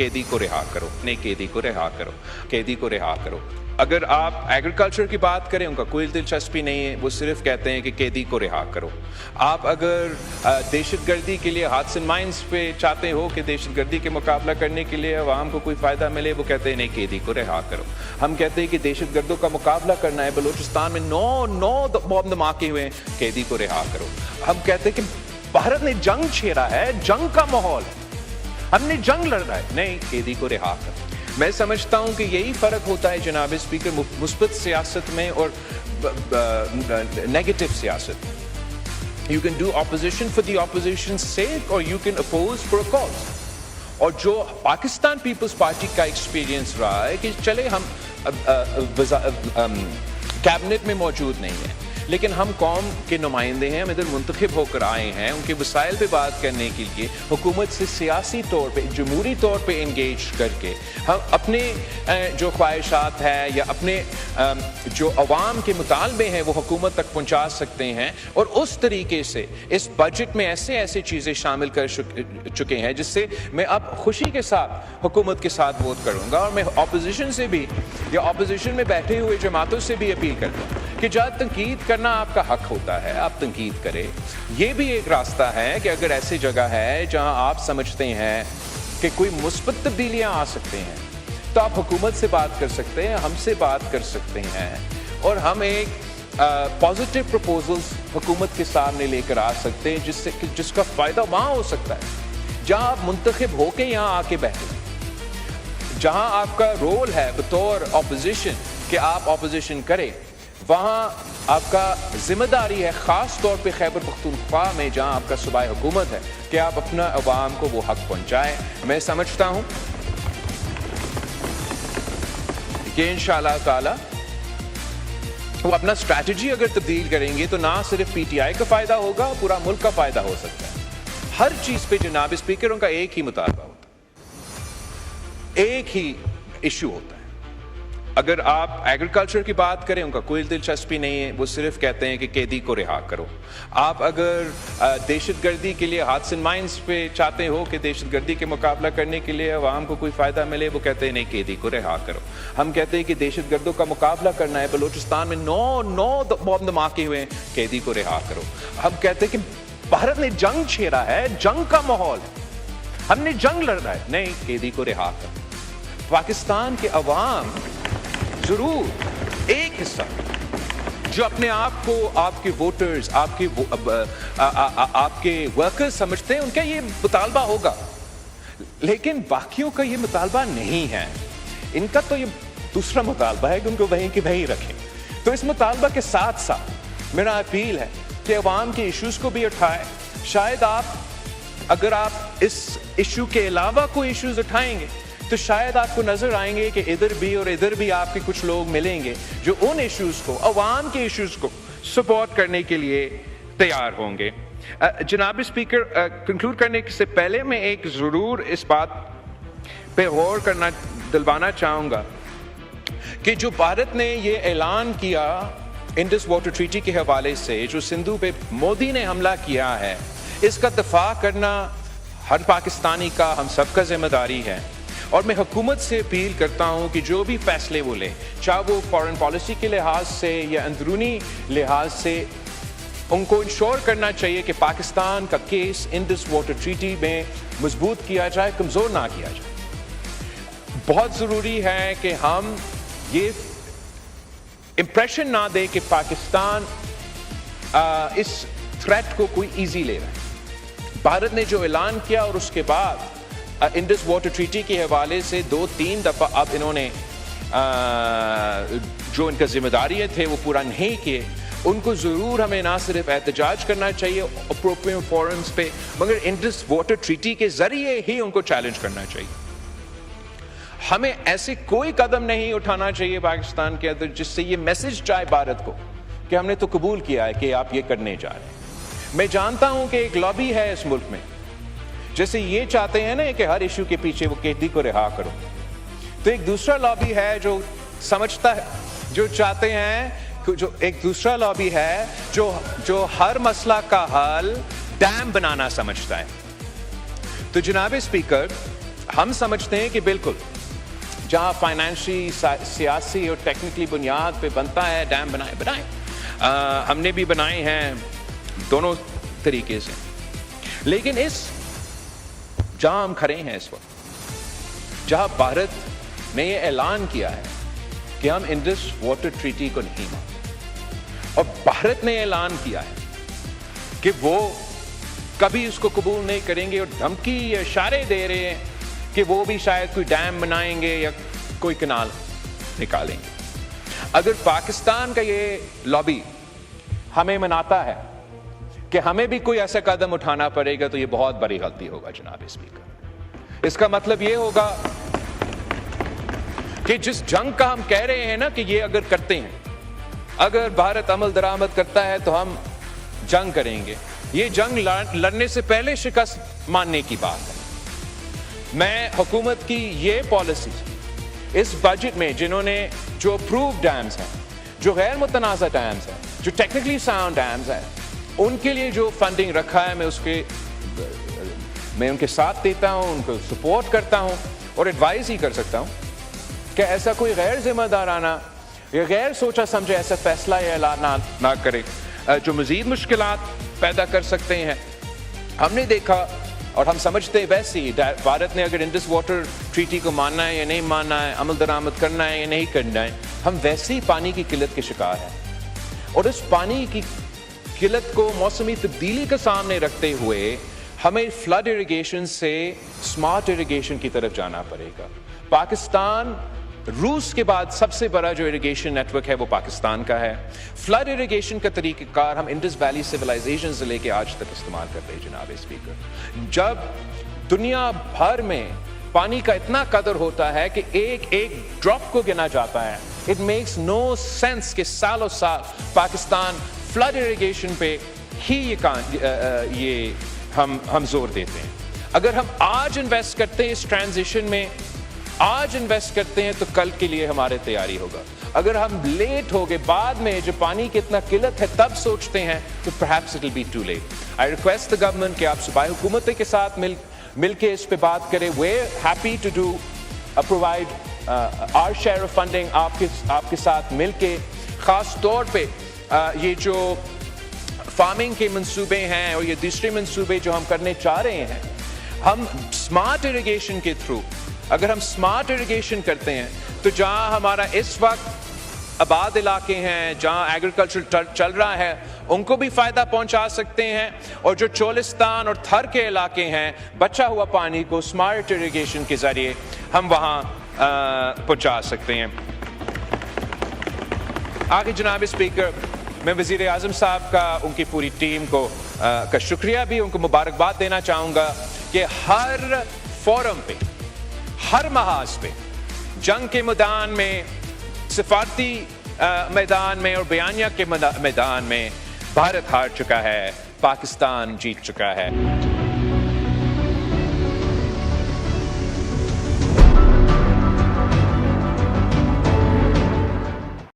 قیدی کو رہا کرو، قیدی کو رہا کرو، قیدی کو رہا کرو۔ اگر آپ ایگریکلچر کی بات کریں ان کا کوئی دلچسپی نہیں ہے، وہ صرف کہتے ہیں کہ قیدی کو رہا کرو۔ آپ اگر دہشت گردی کے لیے ہاتھ اینڈ مائنس پہ چاہتے ہو کہ دہشت گردی کے مقابلہ کرنے کے لیے عوام کو کوئی فائدہ ملے، وہ کہتے ہیں نہیں قیدی کو رہا کرو۔ ہم کہتے ہیں کہ دہشت گردوں کا مقابلہ کرنا ہے، بلوچستان میں نو بم دھماکے ہوئے ہیں، قیدی کو رہا کرو۔ ہم کہتے ہیں کہ بھارت نے جنگ چھیڑا ہے، جنگ کا ماحول، ہم نے جنگ لڑنا ہے، نہیں قیدی کو رہا کرو۔ میں سمجھتا ہوں کہ یہی فرق ہوتا ہے جناب اسپیکر مثبت سیاست میں اور نیگیٹو سیاست میں۔ You can do opposition for the opposition's sake or you can oppose for a cause۔ اور جو پاکستان پیپلز پارٹی کا ایکسپیرینس رہا ہے کہ چلے ہم کیبنٹ میں موجود نہیں ہیں لیکن ہم قوم کے نمائندے ہیں، ہم ادھر منتخب ہو کر آئے ہیں، ان کے وسائل پہ بات کرنے کے لیے حکومت سے سیاسی طور پہ جمہوری طور پہ انگیج کر کے ہم اپنے جو خواہشات ہیں یا اپنے جو عوام کے مطالبے ہیں وہ حکومت تک پہنچا سکتے ہیں، اور اس طریقے سے اس بجٹ میں ایسے چیزیں شامل کر چکے ہیں جس سے میں اب خوشی کے ساتھ حکومت کے ساتھ ووٹ کروں گا۔ اور میں اپوزیشن سے بھی یا اپوزیشن میں بیٹھے ہوئے جماعتوں سے بھی اپیل کرتا ہوں کہ جب تنقید کرنا آپ کا حق ہوتا ہے، آپ تنقید کریں۔ یہ بھی ایک راستہ ہے کہ اگر ایسی جگہ ہے جہاں آپ سمجھتے ہیں کہ کوئی مثبت تبدیلیاں آ سکتے ہیں تو آپ حکومت سے بات کر سکتے ہیں، ہم سے بات کر سکتے ہیں، اور ہم ایک پازیٹیو پروپوزلز حکومت کے سامنے لے کر آ سکتے ہیں جس کا فائدہ وہاں ہو سکتا ہے جہاں آپ منتخب ہو کے یہاں آ کے بیٹھے، جہاں آپ کا رول ہے بطور اپوزیشن کہ آپ اپوزیشن کریں، وہاں آپ کا ذمہ داری ہے خاص طور پہ خیبر پختونخوا میں جہاں آپ کا صوبائی حکومت ہے کہ آپ اپنا عوام کو وہ حق پہنچائیں۔ میں سمجھتا ہوں کہ انشاءاللہ تعالی وہ اپنا اسٹریٹجی اگر تبدیل کریں گے تو نہ صرف پی ٹی آئی کا فائدہ ہوگا، پورا ملک کا فائدہ ہو سکتا ہے۔ ہر چیز پہ جناب اسپیکروں کا ایک ہی مطالبہ ہوتا ہے، ایک ہی ایشو ہوتا ہے۔ اگر آپ ایگریکلچر کی بات کریں ان کا کوئی دلچسپی نہیں ہے، وہ صرف کہتے ہیں کہ قیدی کو رہا کرو۔ آپ اگر دہشت گردی کے لیے ہاتھ اینڈ مائنس پہ چاہتے ہو کہ دہشت گردی کے مقابلہ کرنے کے لیے عوام کو کوئی فائدہ ملے، وہ کہتے ہیں نہیں قیدی کو رہا کرو۔ ہم کہتے ہیں کہ دہشت گردوں کا مقابلہ کرنا ہے، بلوچستان میں نو بم دھماکے ہوئے ہیں، قیدی کو رہا کرو۔ ہم کہتے ہیں کہ بھارت نے جنگ چھیڑا ہے، جنگ کا ماحول، ہم نے جنگ لڑنا ہے، نہیں قیدی کو رہا کرو۔ پاکستان کے عوام ضرور ایک حصہ جو اپنے آپ کو آپ کے ووٹرز، آپ کے ورکرز سمجھتے ہیں، ان کا یہ مطالبہ ہوگا، لیکن باقیوں کا یہ مطالبہ نہیں ہے۔ ان کا تو یہ دوسرا مطالبہ ہے کہ ان کو وہیں کی وہیں رکھیں۔ تو اس مطالبہ کے ساتھ ساتھ میرا اپیل ہے کہ عوام کے ایشوز کو بھی اٹھائیں۔ شاید اگر آپ اس ایشو کے علاوہ کوئی ایشوز اٹھائیں گے تو شاید آپ کو نظر آئیں گے کہ ادھر بھی اور ادھر بھی آپ کے کچھ لوگ ملیں گے جو ان ایشوز کو، عوام کے ایشوز کو سپورٹ کرنے کے لیے تیار ہوں گے۔ جناب اسپیکر، کنکلوڈ کرنے سے پہلے میں ایک ضرور اس بات پہ غور کرنا دلوانا چاہوں گا کہ جو بھارت نے یہ اعلان کیا انڈس واٹر ٹریٹی کے حوالے سے، جو سندھو پہ مودی نے حملہ کیا ہے، اس کا دفاع کرنا ہر پاکستانی کا، ہم سب کا ذمہ داری ہے۔ اور میں حکومت سے اپیل کرتا ہوں کہ جو بھی فیصلے وہ لیں، چاہے وہ فارن پالیسی کے لحاظ سے یا اندرونی لحاظ سے، ان کو انشور کرنا چاہیے کہ پاکستان کا کیس انڈس واٹر ٹریٹی میں مضبوط کیا جائے، کمزور نہ کیا جائے۔ بہت ضروری ہے کہ ہم یہ امپریشن نہ دیں کہ پاکستان اس تھریٹ کو کوئی ایزی لے رہا ہے۔ بھارت نے جو اعلان کیا اور اس کے بعد انڈس واٹر ٹریٹی کے حوالے سے 2-3 دفعہ اب انہوں نے جو ان کا ذمہ داری تھے وہ پورا نہیں کیے، ان کو ضرور ہمیں نہ صرف احتجاج کرنا چاہیے اپروپریٹ فورمز پہ، مگر انڈس واٹر ٹریٹی کے ذریعے ہی ان کو چیلنج کرنا چاہیے۔ ہمیں ایسے کوئی قدم نہیں اٹھانا چاہیے پاکستان کے اندر جس سے یہ میسج جائے بھارت کو کہ ہم نے تو قبول کیا ہے کہ آپ یہ کرنے جا رہے ہیں۔ میں جانتا ہوں کہ ایک لابی ہے اس ملک میں، جیسے یہ چاہتے ہیں نا کہ ہر ایشو کے پیچھے وہ قیدی کو رہا کرو، تو ایک دوسرا لابی ہے جو سمجھتا ہے، جو چاہتے ہیں، جو ایک دوسرا لابی ہے جو ہر مسئلہ کا حل ڈیم بنانا سمجھتا ہے۔ تو جناب اسپیکر، ہم سمجھتے ہیں کہ بالکل جہاں فائنینشلی سیاسی اور ٹیکنیکلی بنیاد پہ بنتا ہے ڈیم بنائیں. ہم نے بھی بنائے ہیں دونوں طریقے سے. لیکن اس جہاں ہم کھڑے ہیں اس وقت, جہاں بھارت نے یہ اعلان کیا ہے کہ ہم انڈس واٹر ٹریٹی کو نہیں مانتے, اور بھارت نے اعلان کیا ہے کہ وہ کبھی اس کو قبول نہیں کریں گے, اور دھمکی یا اشارے دے رہے ہیں کہ وہ بھی شاید کوئی ڈیم بنائیں گے یا کوئی کنال نکالیں گے. اگر پاکستان کا یہ لابی ہمیں مناتا ہے کہ ہمیں بھی کوئی ایسا قدم اٹھانا پڑے گا تو یہ بہت بڑی غلطی ہوگا جناب اسپیکر. اس کا مطلب یہ ہوگا کہ جس جنگ کا ہم کہہ رہے ہیں نا کہ یہ اگر کرتے ہیں, اگر بھارت عمل درآمد کرتا ہے تو ہم جنگ کریں گے, یہ جنگ لڑنے سے پہلے شکست ماننے کی بات ہے. میں حکومت کی یہ پالیسی اس بجٹ میں جنہوں نے جو اپروو ڈیمز ہیں, جو غیر متنازع ڈیمز ہیں, جو ٹیکنیکلی ساؤنڈ ڈیمز ہیں, ان کے لیے جو فنڈنگ رکھا ہے میں ان کے ساتھ دیتا ہوں, ان کو سپورٹ کرتا ہوں اور ایڈوائز ہی کر سکتا ہوں کہ ایسا کوئی غیر ذمہ دارانہ یا غیر سوچا سمجھے ایسا فیصلہ یا اعلان نہ کرے جو مزید مشکلات پیدا کر سکتے ہیں. ہم نے دیکھا اور ہم سمجھتے ہیں ویسے ہی بھارت نے اگر انڈس واٹر ٹریٹی کو ماننا ہے یا نہیں ماننا ہے, عمل درآمد کرنا ہے یا نہیں کرنا ہے, ہم ویسے ہی پانی کی قلت کے شکار ہیں. اور اس پانی کی قلت کو موسمی تبدیلی کے سامنے رکھتے ہوئے ہمیں فلڈ اریگیشن سے سمارٹ اریگیشن کی طرف جانا پڑے گا. پاکستان روس کے بعد سب سے بڑا جو اریگیشن نیٹ ورک ہے وہ پاکستان کا ہے. فلڈ اریگیشن کا طریقہ کار ہم انڈس ویلی سیولائزیشن سے لے کے آج تک استعمال کر رہے ہیں جناب اسپیکر. جب دنیا بھر میں پانی کا اتنا قدر ہوتا ہے کہ ایک ایک ڈراپ کو گنا جاتا ہے, اٹ میکس نو سینس کہ سالوں سال پاکستان فلڈ اریگیشن پہ ہی یہ ہم زور دیتے ہیں. اگر ہم آج انویسٹ کرتے ہیں اس ٹرانزیشن میں, آج انویسٹ کرتے ہیں تو کل کے لیے ہمارے تیاری ہوگا. اگر ہم لیٹ ہو گئے, بعد میں جو پانی کی اتنا قلت ہے تب سوچتے ہیں, تو perhaps it will be too late. I request the government کہ آپ صوبائی حکومتوں کے ساتھ مل کے اس پہ بات کریں. We're happy to do provide our share of funding آپ کے ساتھ مل کے, خاص طور پہ یہ جو فارمنگ کے منصوبے ہیں اور یہ دوسرے منصوبے جو ہم کرنے چاہ رہے ہیں, ہم اسمارٹ اریگیشن کے تھرو اگر ہم اسمارٹ اریگیشن کرتے ہیں تو جہاں ہمارا اس وقت آباد علاقے ہیں, جہاں ایگریکلچر چل رہا ہے, ان کو بھی فائدہ پہنچا سکتے ہیں, اور جو چولستان اور تھر کے علاقے ہیں بچا ہوا پانی کو اسمارٹ اریگیشن کے ذریعے ہم وہاں پہنچا سکتے ہیں. آگے جناب اسپیکر, میں وزیر اعظم صاحب کا, ان کی پوری ٹیم کو کا شکریہ بھی, ان کو مبارکباد دینا چاہوں گا کہ ہر فورم پہ, ہر محاذ پہ, جنگ کے میدان میں, سفارتی میدان میں اور بیانیہ کے میدان میں بھارت ہار چکا ہے, پاکستان جیت چکا ہے.